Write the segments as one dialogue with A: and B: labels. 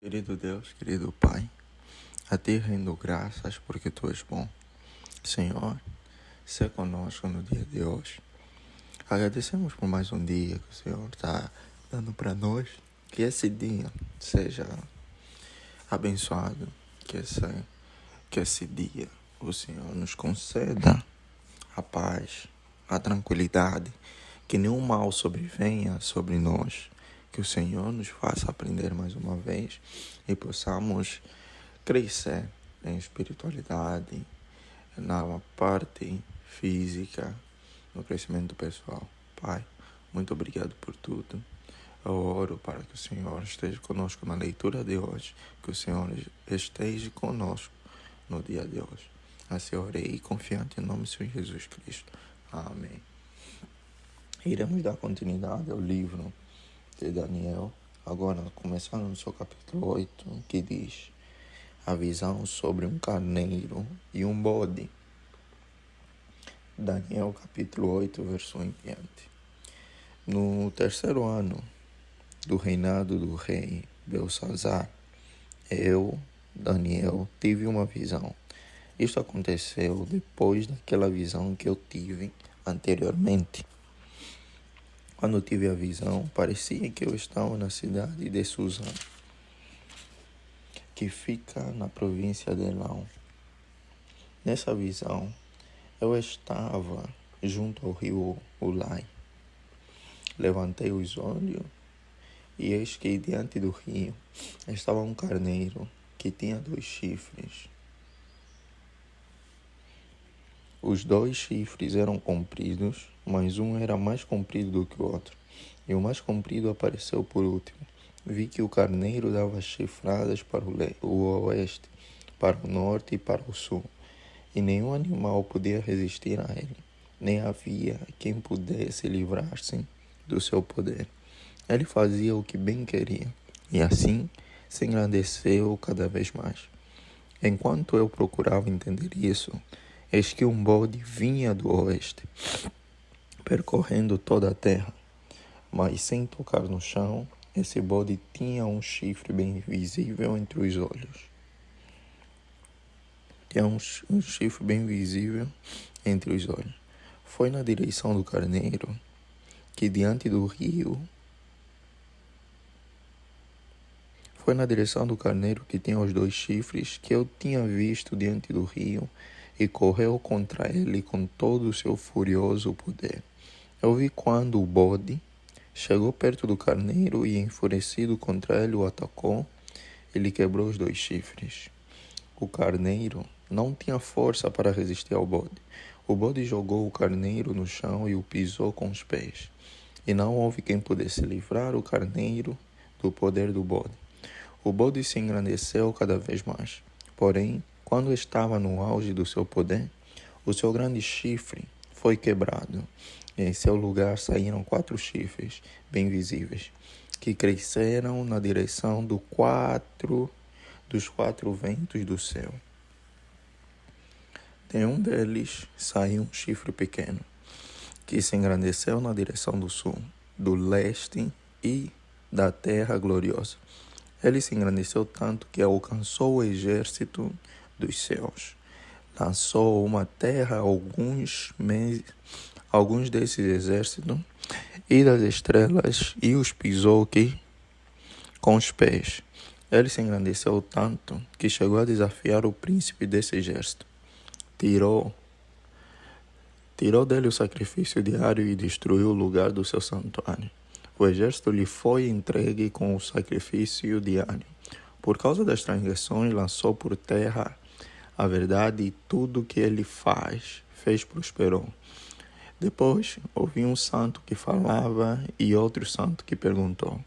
A: Querido Deus, querido Pai, a Ti rendo graças porque Tu és bom. Senhor, seja conosco no dia de hoje. Agradecemos por mais um dia que o Senhor está dando para nós. Que esse dia seja abençoado. Que esse dia o Senhor nos conceda a paz, a tranquilidade. Que nenhum mal sobrevenha sobre nós. Que o Senhor nos faça aprender mais uma vez e possamos crescer em espiritualidade, na parte física, no crescimento pessoal. Pai, muito obrigado por tudo. Eu oro para que o Senhor esteja conosco na leitura de hoje, que o Senhor esteja conosco no dia de hoje. Assim orei confiante em nome do Senhor Jesus Cristo. Amém. Iremos dar continuidade ao livro de Daniel, agora começando no seu capítulo 8, que diz: a visão sobre um carneiro e um bode. Daniel capítulo 8, verso 1 em diante. No terceiro ano do reinado do rei Belsazar, eu, Daniel, tive uma visão. Isto aconteceu depois daquela visão que eu tive anteriormente. Quando tive a visão, parecia que eu estava na cidade de Suzã, que fica na província de Elão. Nessa visão, eu estava junto ao rio Ulai. Levantei os olhos e eis que diante do rio estava um carneiro que tinha 2 chifres. Os 2 chifres eram compridos, mas um era mais comprido do que o outro, e o mais comprido apareceu por último. Vi que o carneiro dava chifradas para o oeste, para o norte e para o sul, e nenhum animal podia resistir a ele, nem havia quem pudesse livrar-se do seu poder. Ele fazia o que bem queria, e assim se engrandeceu cada vez mais. Enquanto eu procurava entender isso, eis que um bode vinha do oeste, percorrendo toda a terra, mas sem tocar no chão. Esse bode tinha um chifre bem visível entre os olhos. Tinha um chifre bem visível entre os olhos. Foi na direção do carneiro que diante do rio. Foi na direção do carneiro que tinha os 2 chifres que eu tinha visto diante do rio, e correu contra ele com todo o seu furioso poder. Eu vi quando o bode chegou perto do carneiro e, enfurecido contra ele, o atacou. Ele quebrou os 2 chifres. O carneiro não tinha força para resistir ao bode. O bode jogou o carneiro no chão e o pisou com os pés. E não houve quem pudesse livrar o carneiro do poder do bode. O bode se engrandeceu cada vez mais. Porém, quando estava no auge do seu poder, o seu grande chifre foi quebrado. E em seu lugar saíram 4 chifres bem visíveis, que cresceram na direção dos 4 ventos do céu. De um deles saiu um chifre pequeno, que se engrandeceu na direção do sul, do leste e da terra gloriosa. Ele se engrandeceu tanto que alcançou o exército dos céus. Lançou uma terra alguns desses exércitos e das estrelas, e os pisou com os pés. Ele se engrandeceu tanto que chegou a desafiar o príncipe desse exército. Tirou dele o sacrifício diário e destruiu o lugar do seu santuário. O exército lhe foi entregue com o sacrifício diário. Por causa das transgressões, lançou por terra a verdade, e tudo que ele fez prosperou. Depois, ouvi um santo que falava e outro santo que perguntou: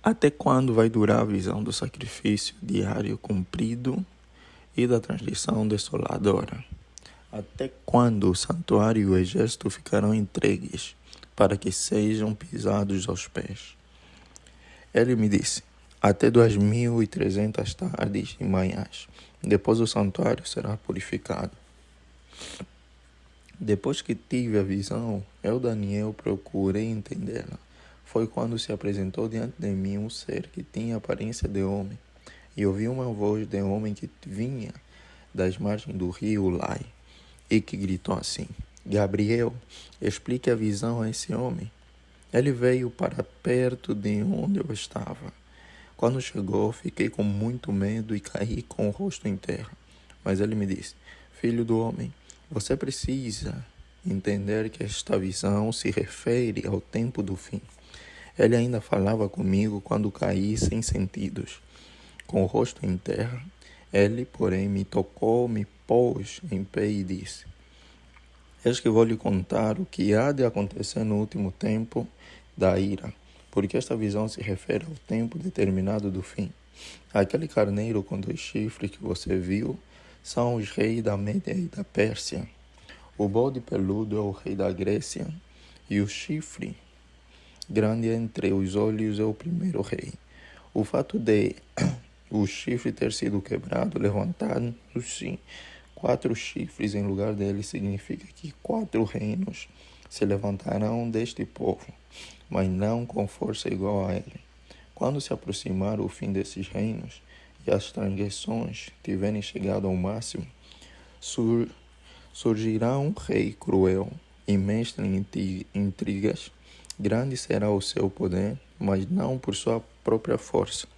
A: até quando vai durar a visão do sacrifício diário cumprido e da transgressão desoladora? Até quando o santuário e o exército ficarão entregues para que sejam pisados aos pés? Ele me disse: até 2300 tardes e manhãs. Depois o santuário será purificado. Depois que tive a visão, eu, Daniel, procurei entendê-la. foi quando se apresentou diante de mim um ser que tinha aparência de homem, e ouvi uma voz de homem que vinha das margens do rio Lai, e que gritou assim: Gabriel, explique a visão a esse homem. Ele veio para perto de onde eu estava. Quando chegou, fiquei com muito medo e caí com o rosto em terra. Mas ele me disse: Filho do homem, você precisa entender que esta visão se refere ao tempo do fim. Ele ainda falava comigo quando caí sem sentidos, com o rosto em terra. Ele, porém, me tocou, me pôs em pé e disse: Eis que vou lhe contar o que há de acontecer no último tempo da ira, porque esta visão se refere ao tempo determinado do fim. Aquele carneiro com 2 chifres que você viu são os reis da Média e da Pérsia. O bode peludo é o rei da Grécia, e o chifre grande entre os olhos é o primeiro rei. O fato de o chifre ter sido quebrado, levantando-se 4 chifres em lugar dele, significa que 4 reinos se levantarão deste povo, mas não com força igual a ele. Quando se aproximar o fim desses reinos e as transgressões tiverem chegado ao máximo, surgirá um rei cruel e mestre em intrigas. Grande será o seu poder, mas não por sua própria força.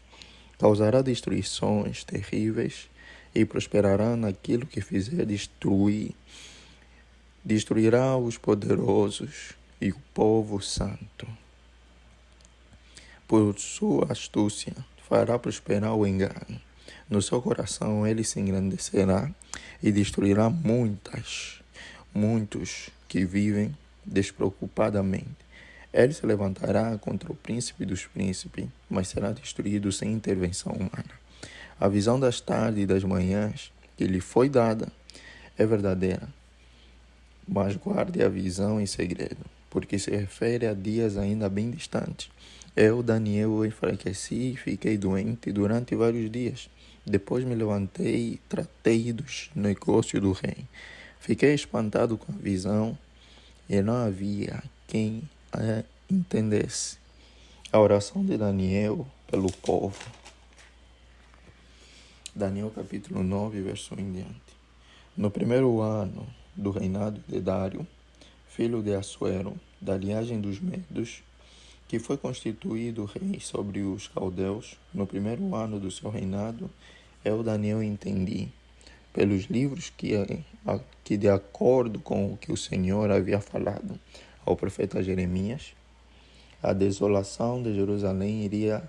A: Causará destruições terríveis e prosperará naquilo que fizer destruir. Destruirá os poderosos e o povo santo. Por sua astúcia fará prosperar o engano. No seu coração ele se engrandecerá e destruirá muitos que vivem despreocupadamente. Ele se levantará contra o príncipe dos príncipes, mas será destruído sem intervenção humana. A visão das tardes e das manhãs que lhe foi dada é verdadeira, mas guarde a visão em segredo, porque se refere a dias ainda bem distantes. Eu, Daniel, enfraqueci e fiquei doente durante vários dias. Depois me levantei e tratei dos negócios do rei. Fiquei espantado com a visão e não havia quem a entendesse. A oração de Daniel pelo povo. Daniel capítulo 9, verso 1 em diante. No primeiro ano do reinado de Dário, filho de Assuero, da linhagem dos Medos, que foi constituído rei sobre os caldeus, no primeiro ano do seu reinado, eu, Daniel, entendi, pelos livros que de acordo com o que o Senhor havia falado ao profeta Jeremias, a desolação de Jerusalém iria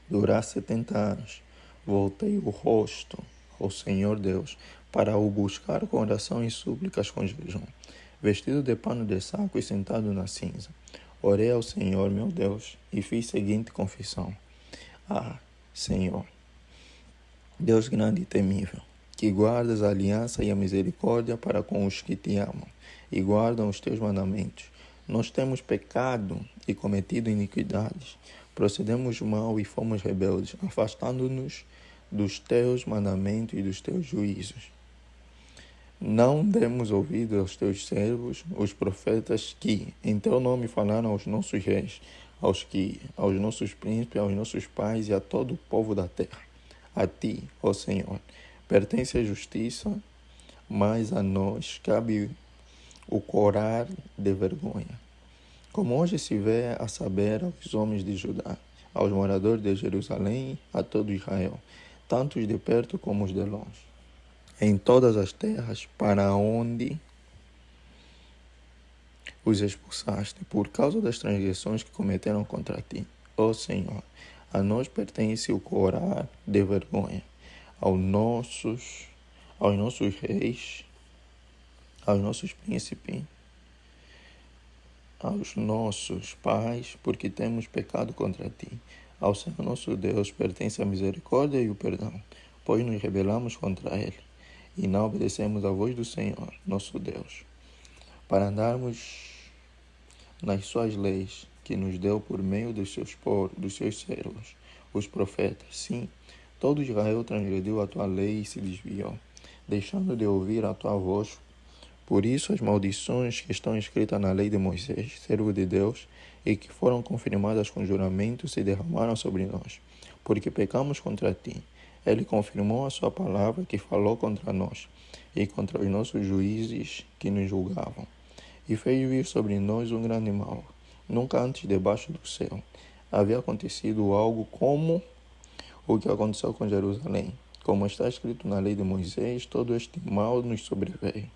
A: durar 70 anos. Voltei o rosto ao Senhor Deus para o buscar com oração e súplicas com jejum, vestido de pano de saco e sentado na cinza. Orei ao Senhor, meu Deus, e fiz a seguinte confissão: Ah, Senhor, Deus grande e temível, que guardas a aliança e a misericórdia para com os que te amam e guardam os teus mandamentos. Nós temos pecado e cometido iniquidades, procedemos mal e fomos rebeldes, afastando-nos dos teus mandamentos e dos teus juízos. Não demos ouvido aos teus servos, os profetas, que em teu nome falaram aos nossos reis, aos nossos príncipes, aos nossos pais e a todo o povo da terra. A ti, ó Senhor, pertence a justiça, mas a nós cabe o corar de vergonha. Como hoje se vê, a saber, aos homens de Judá, aos moradores de Jerusalém, a todo Israel, tanto os de perto como os de longe, em todas as terras para onde os expulsaste, por causa das transgressões que cometeram contra ti. Ó Senhor, a nós pertence o corar de vergonha, aos nossos reis, aos nossos príncipes, aos nossos pais, porque temos pecado contra ti. Ao Senhor nosso Deus pertence a misericórdia e o perdão, pois nos rebelamos contra ele e não obedecemos à voz do Senhor, nosso Deus, para andarmos nas suas leis que nos deu por meio dos seus servos, os profetas. Sim, todo Israel transgrediu a tua lei e se desviou, deixando de ouvir a tua voz. Por isso as maldições que estão escritas na lei de Moisés, servo de Deus, e que foram confirmadas com juramento se derramaram sobre nós, porque pecamos contra ti. Ele confirmou a sua palavra que falou contra nós e contra os nossos juízes que nos julgavam, e fez vir sobre nós um grande mal. Nunca antes debaixo do céu havia acontecido algo como o que aconteceu com Jerusalém. Como está escrito na lei de Moisés, todo este mal nos sobreveio.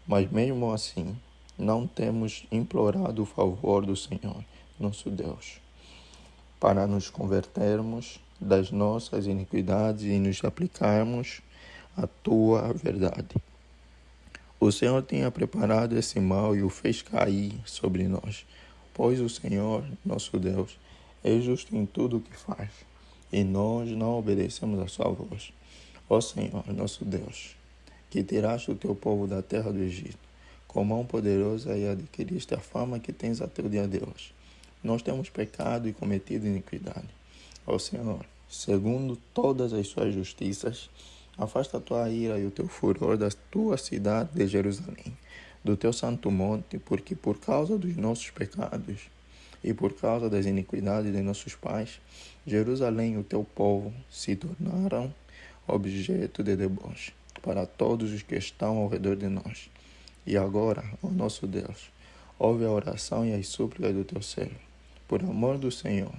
A: Mas mesmo assim, não temos implorado o favor do Senhor, nosso Deus, para nos convertermos das nossas iniquidades e nos aplicarmos à tua verdade. O Senhor tinha preparado esse mal e o fez cair sobre nós, pois o Senhor, nosso Deus, é justo em tudo o que faz, e nós não obedecemos a sua voz. Ó Senhor, nosso Deus, que tiraste o teu povo da terra do Egito, com mão poderosa e adquiriste a fama que tens até o dia de hoje. Nós temos pecado e cometido iniquidade. Ó Senhor, segundo todas as suas justiças, afasta a tua ira e o teu furor da tua cidade de Jerusalém, do teu santo monte, porque por causa dos nossos pecados e por causa das iniquidades de nossos pais, Jerusalém e o teu povo se tornaram objeto de deboche para todos os que estão ao redor de nós. E agora, ó nosso Deus, ouve a oração e as súplicas do teu servo. Por amor do Senhor,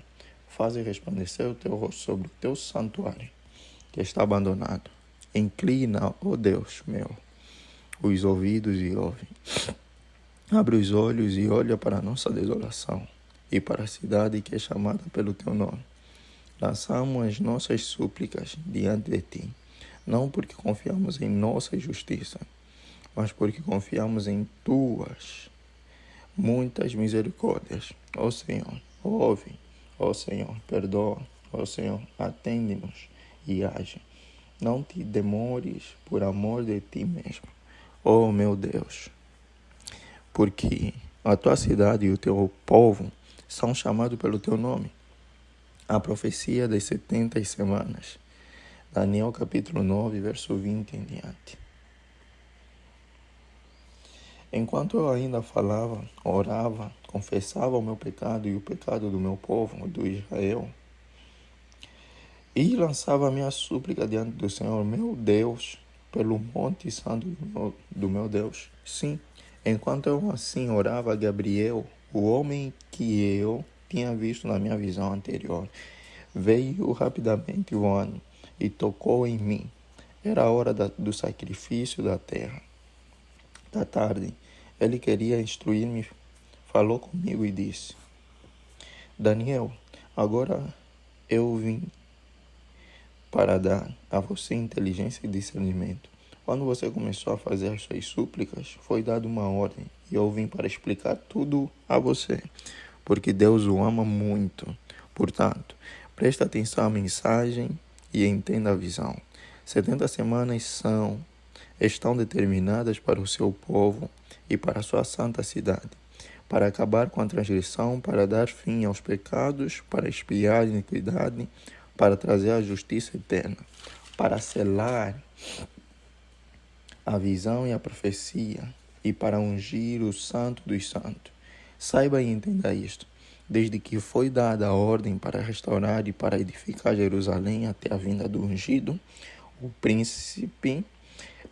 A: faze resplandecer o teu rosto sobre o teu santuário, que está abandonado. Inclina, ó Deus meu, os ouvidos e ouve. Abre os olhos e olha para a nossa desolação e para a cidade que é chamada pelo teu nome. Lançamos as nossas súplicas diante de ti, não porque confiamos em nossa justiça, mas porque confiamos em tuas muitas misericórdias. Ó Senhor, ouve. Ó Senhor, perdoa. Ó Senhor, atende-nos e age. Não te demores por amor de ti mesmo, ó meu Deus, porque a tua cidade e o teu povo são chamados pelo teu nome. A profecia das 70 semanas. Daniel capítulo 9, verso 20 em diante. Enquanto eu ainda falava, orava, confessava o meu pecado e o pecado do meu povo, do Israel, e lançava a minha súplica diante do Senhor, meu Deus, pelo monte santo do meu Deus. Sim, enquanto eu assim orava, Gabriel, o homem que eu tinha visto na minha visão anterior, veio rapidamente voando e tocou em mim. Era a hora do sacrifício da terra. Da tarde, ele queria instruir-me, falou comigo e disse: Daniel, agora eu vim para dar a você inteligência e discernimento. Quando você começou a fazer as suas súplicas, foi dada uma ordem e eu vim para explicar tudo a você, porque Deus o ama muito. Portanto, presta atenção à mensagem e entenda a visão. 70 semanas estão determinadas para o seu povo e para a sua santa cidade, para acabar com a transgressão, para dar fim aos pecados, para expiar a iniquidade, para trazer a justiça eterna, para selar a visão e a profecia, e para ungir o santo dos santos. Saiba e entenda isto. Desde que foi dada a ordem para restaurar e para edificar Jerusalém até a vinda do ungido, o príncipe,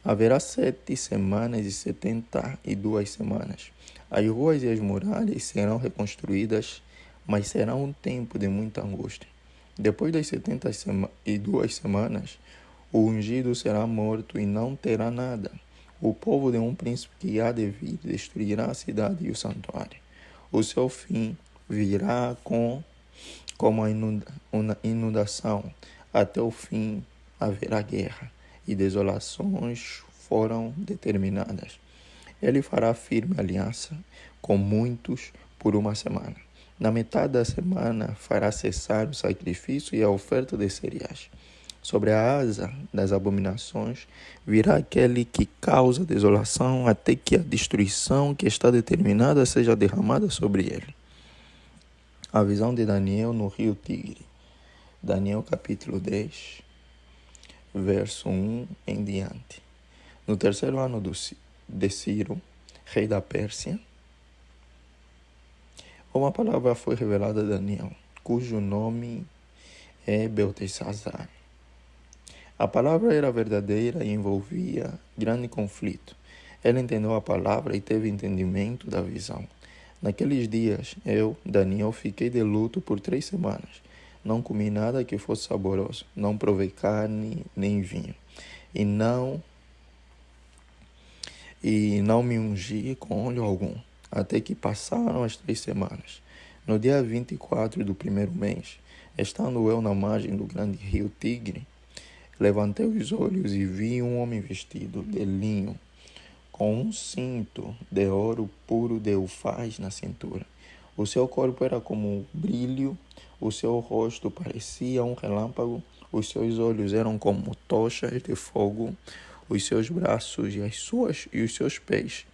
A: haverá 7 semanas e 72 semanas. As ruas e as muralhas serão reconstruídas, mas será um tempo de muita angústia. Depois das 72 semanas, o ungido será morto e não terá nada. O povo de um príncipe que há de vir destruirá a cidade e o santuário. O seu fim virá como a inundação. Até o fim haverá guerra e desolações foram determinadas. Ele fará firme aliança com muitos por uma semana. Na metade da semana fará cessar o sacrifício e a oferta de cereais. Sobre a asa das abominações virá aquele que causa desolação até que a destruição que está determinada seja derramada sobre ele. A visão de Daniel no rio Tigre. Daniel capítulo 10, verso 1 em diante. No terceiro ano de Ciro, rei da Pérsia, Uma palavra foi revelada a Daniel, cujo nome é Beltesazar. A palavra era verdadeira e envolvia grande conflito. Ele entendeu a palavra e teve entendimento da visão. Naqueles dias, eu, Daniel, fiquei de luto por 3 semanas. Não comi nada que fosse saboroso, não provei carne nem vinho, e não me ungi com óleo algum, até que passaram as 3 semanas. No dia 24 do primeiro mês, estando eu na margem do grande rio Tigre, levantei os olhos e vi um homem vestido de linho, com um cinto de ouro puro de Ufaz na cintura. O seu corpo era como um brilho, o seu rosto parecia um relâmpago, os seus olhos eram como tochas de fogo, os seus braços e os seus pés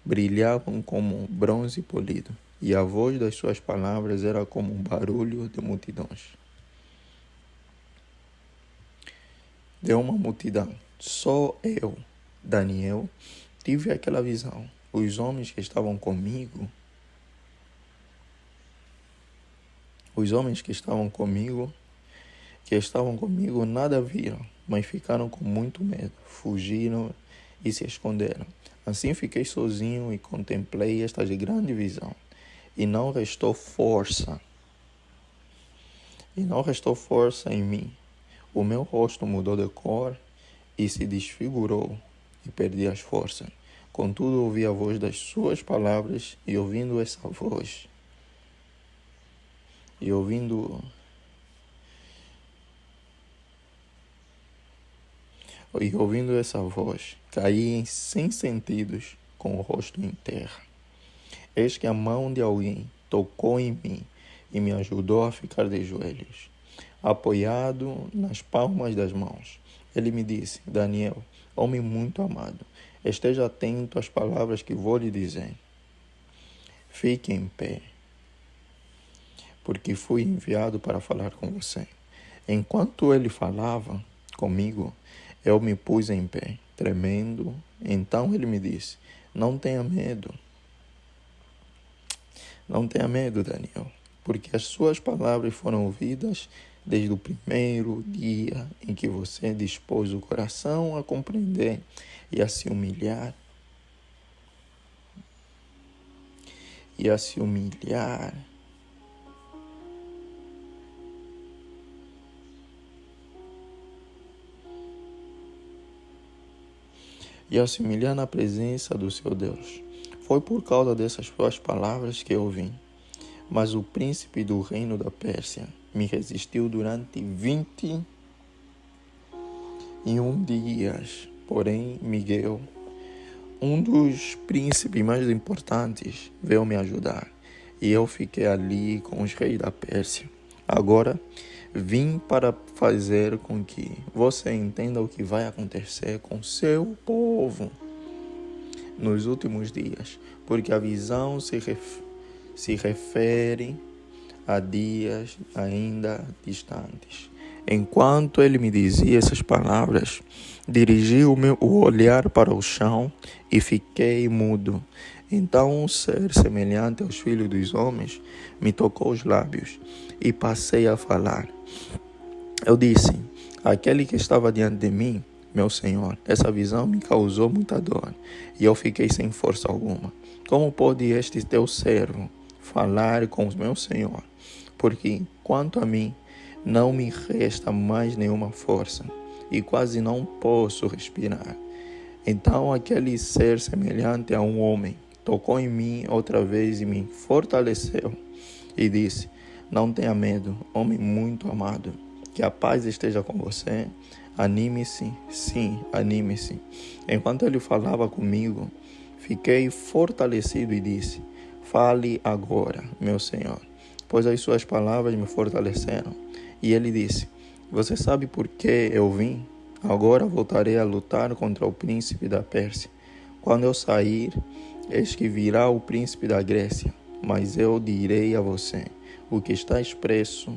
A: brilhavam como bronze polido, e a voz das suas palavras era como um barulho de multidões. De uma multidão, só eu, Daniel, tive aquela visão. Os homens que estavam comigo nada viram, mas ficaram com muito medo, fugiram e se esconderam. Assim fiquei sozinho e contemplei esta grande visão. E não restou força em mim. O meu rosto mudou de cor e se desfigurou e perdi as forças. Contudo, ouvi a voz das suas palavras e ouvindo essa voz, caí sem sentidos, com o rosto em terra. Eis que a mão de alguém tocou em mim e me ajudou a ficar de joelhos, apoiado nas palmas das mãos. Ele me disse: Daniel, homem muito amado, esteja atento às palavras que vou lhe dizer. Fique em pé, porque fui enviado para falar com você. Enquanto ele falava comigo, eu me pus em pé, tremendo. Então ele me disse: Não tenha medo, Daniel, porque as suas palavras foram ouvidas desde o primeiro dia em que você dispôs o coração a compreender e a se humilhar. E a se humilhar na presença do seu Deus. Foi por causa dessas suas palavras que eu vim. Mas o príncipe do reino da Pérsia me resistiu durante 21 dias. Porém, Miguel, um dos príncipes mais importantes, veio me ajudar. E eu fiquei ali com os reis da Pérsia. Agora, vim para fazer com que você entenda o que vai acontecer com seu povo nos últimos dias, porque a visão se refere a dias ainda distantes. Enquanto ele me dizia essas palavras, dirigi o olhar para o chão e fiquei mudo. Então um ser semelhante aos filhos dos homens me tocou os lábios e passei a falar. Eu disse: aquele que estava diante de mim, meu Senhor, essa visão me causou muita dor e eu fiquei sem força alguma. Como pode este teu servo falar com o meu Senhor? Porque, quanto a mim, não me resta mais nenhuma força e quase não posso respirar. Então aquele ser semelhante a um homem tocou em mim outra vez e me fortaleceu e disse: não tenha medo, homem muito amado, que a paz esteja com você. Anime-se, sim, anime-se. Enquanto ele falava comigo, fiquei fortalecido e disse: fale agora, meu Senhor, pois as suas palavras me fortaleceram. E ele disse: você sabe por que eu vim? Agora voltarei a lutar contra o príncipe da Pérsia. Quando eu sair, eis que virá o príncipe da Grécia, mas eu direi a você o que está expresso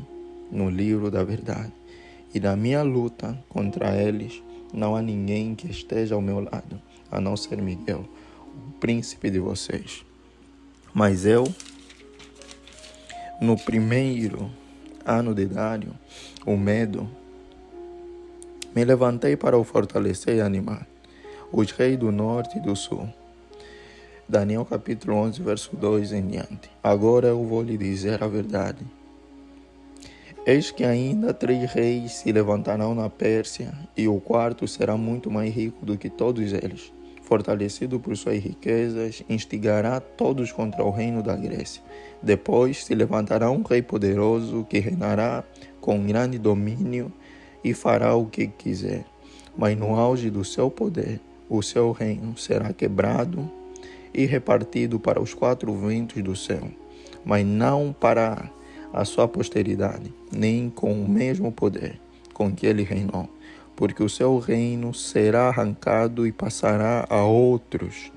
A: no livro da verdade. E na minha luta contra eles, não há ninguém que esteja ao meu lado, a não ser Miguel, o príncipe de vocês. Mas eu No primeiro ano de Dário, o medo, me levantei para o fortalecer e animar os reis do norte e do sul. Daniel capítulo 11, verso 2 em diante. Agora eu vou lhe dizer a verdade. Eis que ainda 3 reis se levantarão na Pérsia, e o quarto será muito mais rico do que todos eles. Fortalecido por suas riquezas, instigará todos contra o reino da Grécia. Depois se levantará um rei poderoso que reinará com grande domínio e fará o que quiser. Mas no auge do seu poder, o seu reino será quebrado e repartido para os 4 ventos do céu, mas não para a sua posteridade, nem com o mesmo poder com que ele reinou, porque o seu reino será arrancado e passará a outros,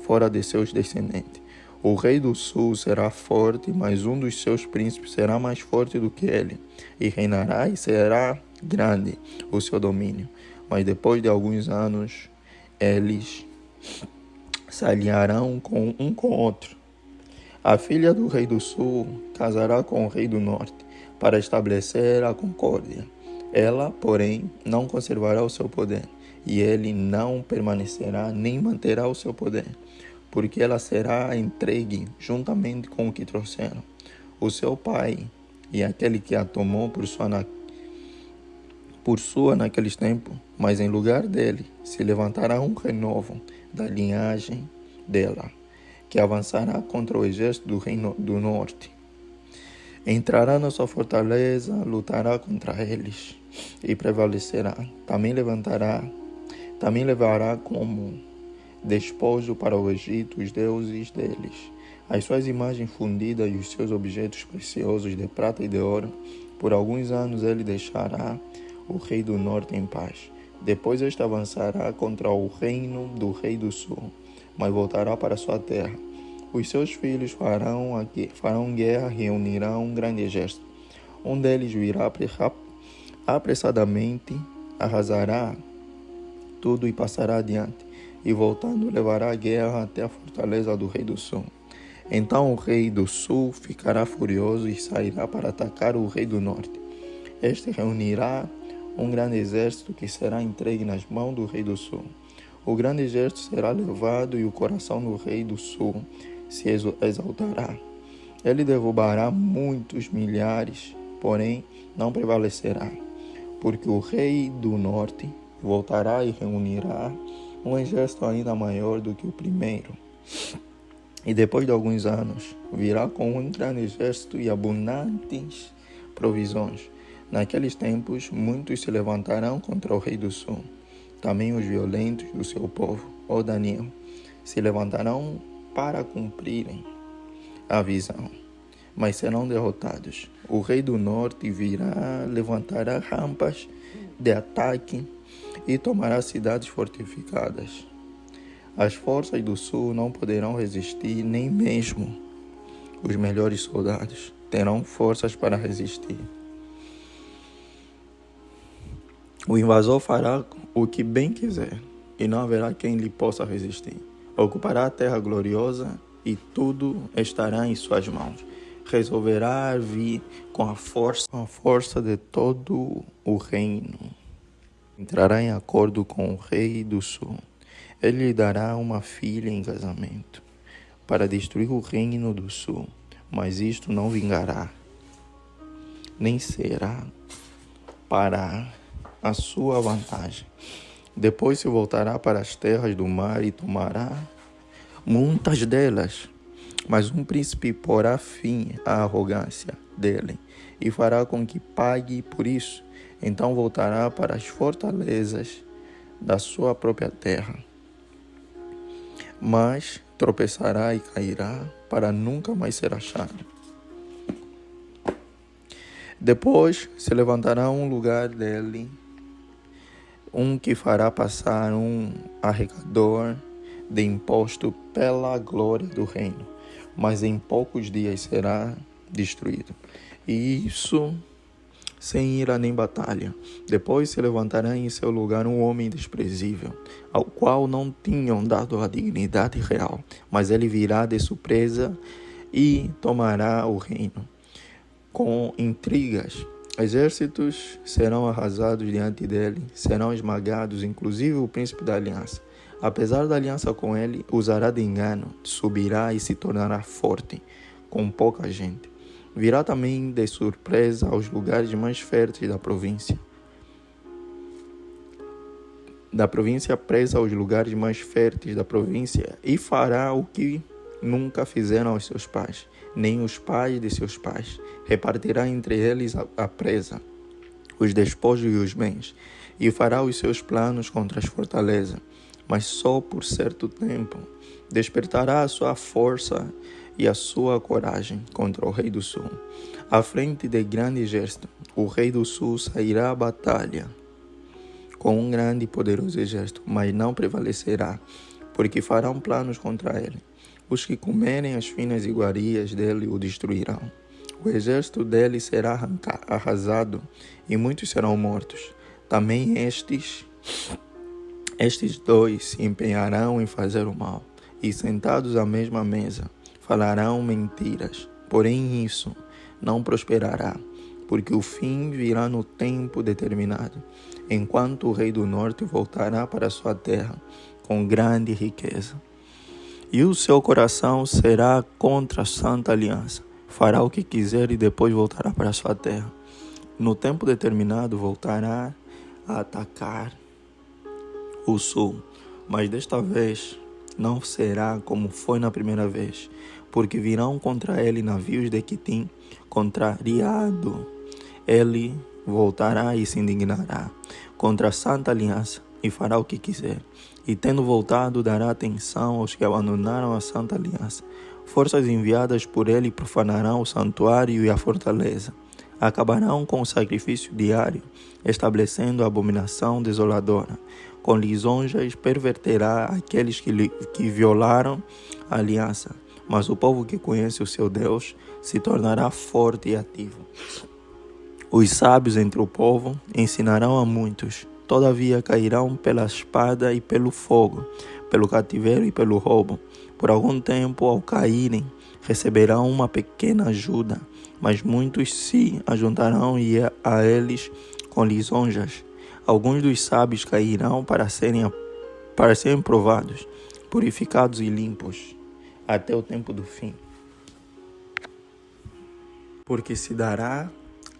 A: fora de seus descendentes. O rei do sul será forte, mas um dos seus príncipes será mais forte do que ele, e reinará e será grande o seu domínio. Mas depois de alguns anos, eles se alinharão um com outro. A filha do rei do sul casará com o rei do norte, para estabelecer a concórdia. Ela, porém, não conservará o seu poder, e ele não permanecerá nem manterá o seu poder, porque ela será entregue juntamente com o que trouxeram. O seu pai e aquele que a tomou por sua naqueles tempos, mas em lugar dele se levantará um renovo da linhagem dela, que avançará contra o exército do reino do norte. Entrará na sua fortaleza, lutará contra eles e prevalecerá. Também levará como despojo para o Egito os deuses deles, as suas imagens fundidas e os seus objetos preciosos de prata e de ouro. Por alguns anos ele deixará o rei do norte em paz. Depois este avançará contra o reino do rei do sul, mas voltará para sua terra. Os seus filhos farão guerra e reunirão um grande exército. Um deles virá apressadamente, arrasará tudo e passará adiante, e voltando levará a guerra até a fortaleza do rei do sul. Então o rei do sul ficará furioso e sairá para atacar o rei do norte. Este reunirá um grande exército que será entregue nas mãos do rei do sul. O grande exército será levado e o coração do rei do sul se exaltará. Ele derrubará muitos milhares, porém não prevalecerá, porque o rei do norte voltará e reunirá um exército ainda maior do que o primeiro. E depois de alguns anos, virá com um grande exército e abundantes provisões. Naqueles tempos, muitos se levantarão contra o rei do sul. Também os violentos do seu povo, ó Daniel, se levantarão para cumprirem a visão, mas serão derrotados. O rei do norte virá, levantará rampas de ataque e tomará cidades fortificadas. As forças do sul não poderão resistir, nem mesmo os melhores soldados terão forças para resistir. O invasor fará o que bem quiser, e não haverá quem lhe possa resistir. Ocupará a terra gloriosa, e tudo estará em suas mãos. Resolverá vir com a força de todo o reino. Entrará em acordo com o rei do sul. Ele lhe dará uma filha em casamento, para destruir o reino do sul. Mas isto não vingará, nem será para a sua vantagem. Depois se voltará para as terras do mar e tomará muitas delas. Mas um príncipe porá fim à arrogância dele e fará com que pague por isso. Então voltará para as fortalezas da sua própria terra, mas tropeçará e cairá para nunca mais ser achado. Depois se levantará um lugar dele, um que fará passar um arrecadador de imposto pela glória do reino, mas em poucos dias será destruído. E isso sem ira nem batalha. Depois se levantará em seu lugar um homem desprezível, ao qual não tinham dado a dignidade real, mas ele virá de surpresa e tomará o reino. com intrigas. Exércitos serão arrasados diante dele, serão esmagados, inclusive o príncipe da aliança. Apesar da aliança com ele, usará de engano, subirá e se tornará forte, com pouca gente. Virá também de surpresa aos lugares mais férteis da província. Presa aos lugares mais férteis da província, e fará o que nunca fizeram aos seus pais, nem os pais de seus pais. Repartirá entre eles a presa, os despojos e os bens, e fará os seus planos contra as fortalezas, mas só por certo tempo. Despertará a sua força e a sua coragem contra o rei do sul. À frente de grande exército, o rei do sul sairá à batalha com um grande e poderoso exército, mas não prevalecerá, porque farão planos contra ele. Os que comerem as finas iguarias dele o destruirão. O exército dele será arrasado e muitos serão mortos. Também estes dois se empenharão em fazer o mal, e sentados à mesma mesa falarão mentiras. Porém isso não prosperará, porque o fim virá no tempo determinado, enquanto o rei do norte voltará para sua terra com grande riqueza. E o seu coração será contra a santa aliança. Fará o que quiser e depois voltará para sua terra. No tempo determinado voltará a atacar o sul, mas desta vez não será como foi na primeira vez, porque virão contra ele navios de Quitim. Contrariado, ele voltará e se indignará contra a santa aliança e fará o que quiser. E tendo voltado, dará atenção aos que abandonaram a santa aliança. Forças enviadas por ele profanarão o santuário e a fortaleza. Acabarão com o sacrifício diário, estabelecendo a abominação desoladora. Com lisonjas perverterá aqueles que violaram a aliança. Mas o povo que conhece o seu Deus se tornará forte e ativo. Os sábios entre o povo ensinarão a muitos. Todavia cairão pela espada e pelo fogo, pelo cativeiro e pelo roubo. Por algum tempo, ao caírem, receberão uma pequena ajuda, mas muitos se ajuntarão e a eles com lisonjas. Alguns dos sábios cairão para serem provados, purificados e limpos, até o tempo do fim. Porque se dará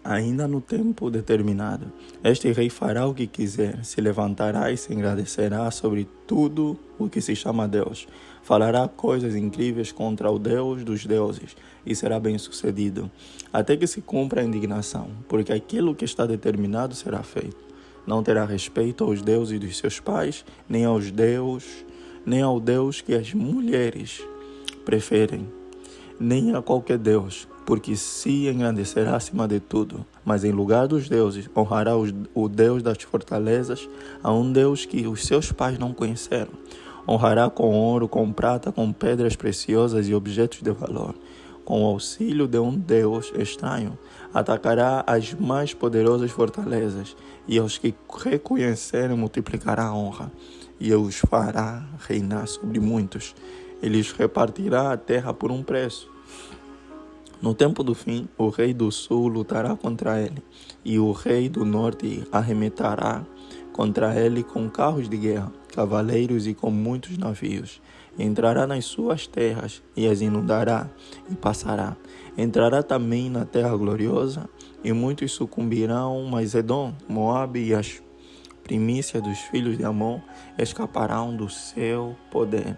A: ainda no tempo determinado. Este rei fará o que quiser, se levantará e se engrandecerá sobre tudo o que se chama Deus. Falará coisas incríveis contra o Deus dos deuses e será bem-sucedido, até que se cumpra a indignação, porque aquilo que está determinado será feito. Não terá respeito aos deuses dos seus pais, nem ao Deus que as mulheres preferem, nem a qualquer Deus, porque se engrandecerá acima de tudo, mas em lugar dos deuses honrará o Deus das fortalezas, a um Deus que os seus pais não conheceram. Honrará com ouro, com prata, com pedras preciosas e objetos de valor. Com o auxílio de um Deus estranho, atacará as mais poderosas fortalezas, e aos que reconhecerem multiplicará a honra, e os fará reinar sobre muitos. Ele lhes repartirá a terra por um preço. No tempo do fim, o rei do sul lutará contra ele, e o rei do norte arremeterá contra ele com carros de guerra, cavaleiros e com muitos navios. Entrará nas suas terras e as inundará e passará. Entrará também na terra gloriosa, e muitos sucumbirão, mas Edom, Moabe e as primícias dos filhos de Amon escaparão do seu poder.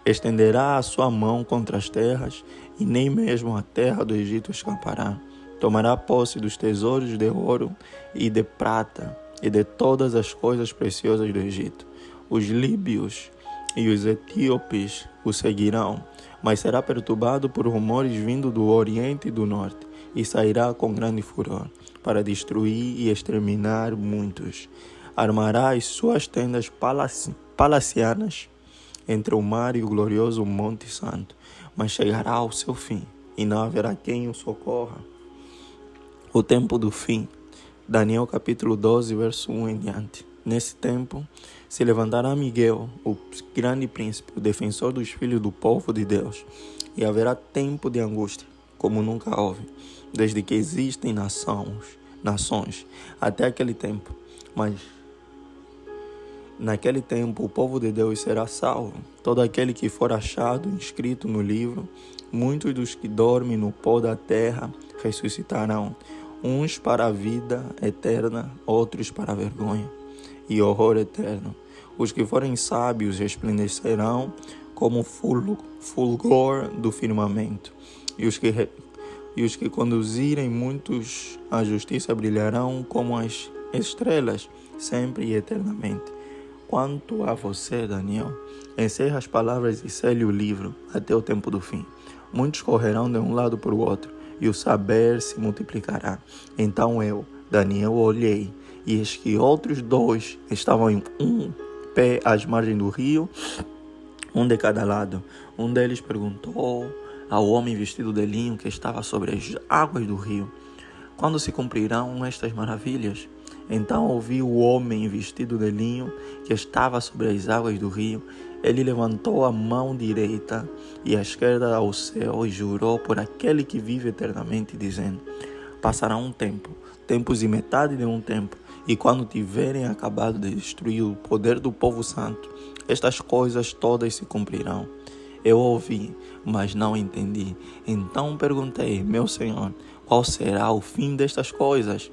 A: Estenderá a sua mão contra as terras, e nem mesmo a terra do Egito escapará. Tomará posse dos tesouros de ouro e de prata, e de todas as coisas preciosas do Egito. Os líbios e os etíopes o seguirão, mas será perturbado por rumores vindo do Oriente e do Norte, e sairá com grande furor, para destruir e exterminar muitos. Armará as suas tendas palacianas entre o mar e o glorioso Monte Santo, mas chegará ao seu fim, e não haverá quem o socorra. O tempo do fim. Daniel capítulo 12, verso 1 em diante. Nesse tempo, se levantará Miguel, o grande príncipe, o defensor dos filhos do povo de Deus, e haverá tempo de angústia, como nunca houve, desde que existem nações, até aquele tempo. Mas naquele tempo o povo de Deus será salvo. Todo aquele que for achado inscrito no livro, muitos dos que dormem no pó da terra ressuscitarão, uns para a vida eterna, outros para a vergonha e horror eterno. Os que forem sábios resplandecerão como fulgor do firmamento, e os que conduzirem muitos à justiça brilharão como as estrelas, sempre e eternamente. Quanto a você, Daniel, encerra as palavras e sele o livro até o tempo do fim. Muitos correrão de um lado para o outro, e o saber se multiplicará. Então eu, Daniel, olhei, e eis que outros dois estavam em um pé às margens do rio, um de cada lado. Um deles perguntou ao homem vestido de linho que estava sobre as águas do rio: quando se cumprirão estas maravilhas? Então ouvi o homem vestido de linho que estava sobre as águas do rio. Ele levantou a mão direita e a esquerda ao céu e jurou por aquele que vive eternamente, dizendo: passará um tempo, tempos e metade de um tempo, e quando tiverem acabado de destruir o poder do povo santo, estas coisas todas se cumprirão. Eu ouvi, mas não entendi. Então perguntei: meu Senhor, qual será o fim destas coisas?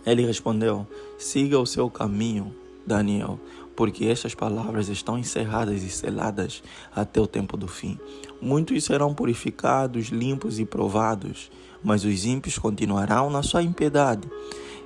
A: Ele respondeu: siga o seu caminho, Daniel, porque estas palavras estão encerradas e seladas até o tempo do fim. Muitos serão purificados, limpos e provados, mas os ímpios continuarão na sua impiedade,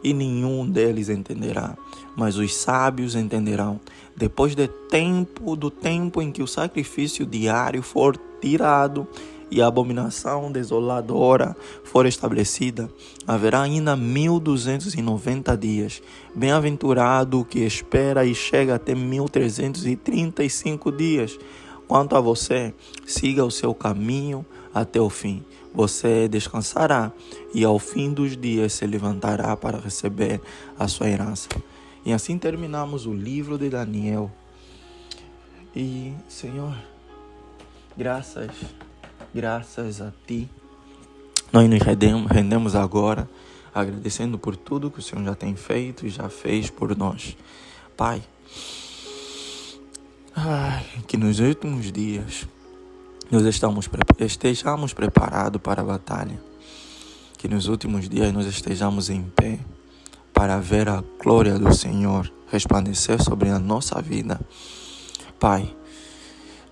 A: e nenhum deles entenderá. Mas os sábios entenderão, depois do tempo em que o sacrifício diário for tirado e a abominação desoladora for estabelecida, haverá ainda 1290 dias. Bem-aventurado o que espera e chega até 1335 dias. Quanto a você, siga o seu caminho até o fim. Você descansará e ao fim dos dias se levantará para receber a sua herança. E assim terminamos o livro de Daniel. E, Senhor, graças a Ti, nós nos rendemos agora, agradecendo por tudo que o Senhor já tem feito e já fez por nós. Pai, que nos últimos dias nós estejamos preparados para a batalha. Que nos últimos dias nós estejamos em pé para ver a glória do Senhor resplandecer sobre a nossa vida. Pai,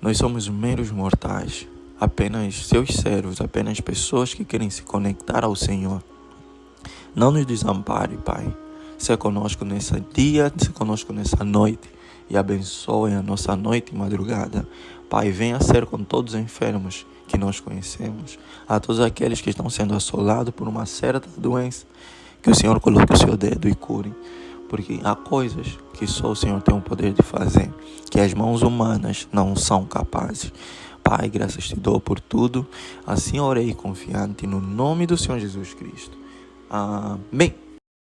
A: nós somos meros mortais, apenas seus servos, apenas pessoas que querem se conectar ao Senhor. Não nos desampare, Pai. Seja conosco nesse dia, seja conosco nessa noite e abençoe a nossa noite e madrugada. Pai, venha ser com todos os enfermos que nós conhecemos, a todos aqueles que estão sendo assolados por uma certa doença, que o Senhor coloque o seu dedo e cure, porque há coisas que só o Senhor tem o poder de fazer, que as mãos humanas não são capazes. Pai, graças te dou por tudo, assim orei confiante no nome do Senhor Jesus Cristo. Amém.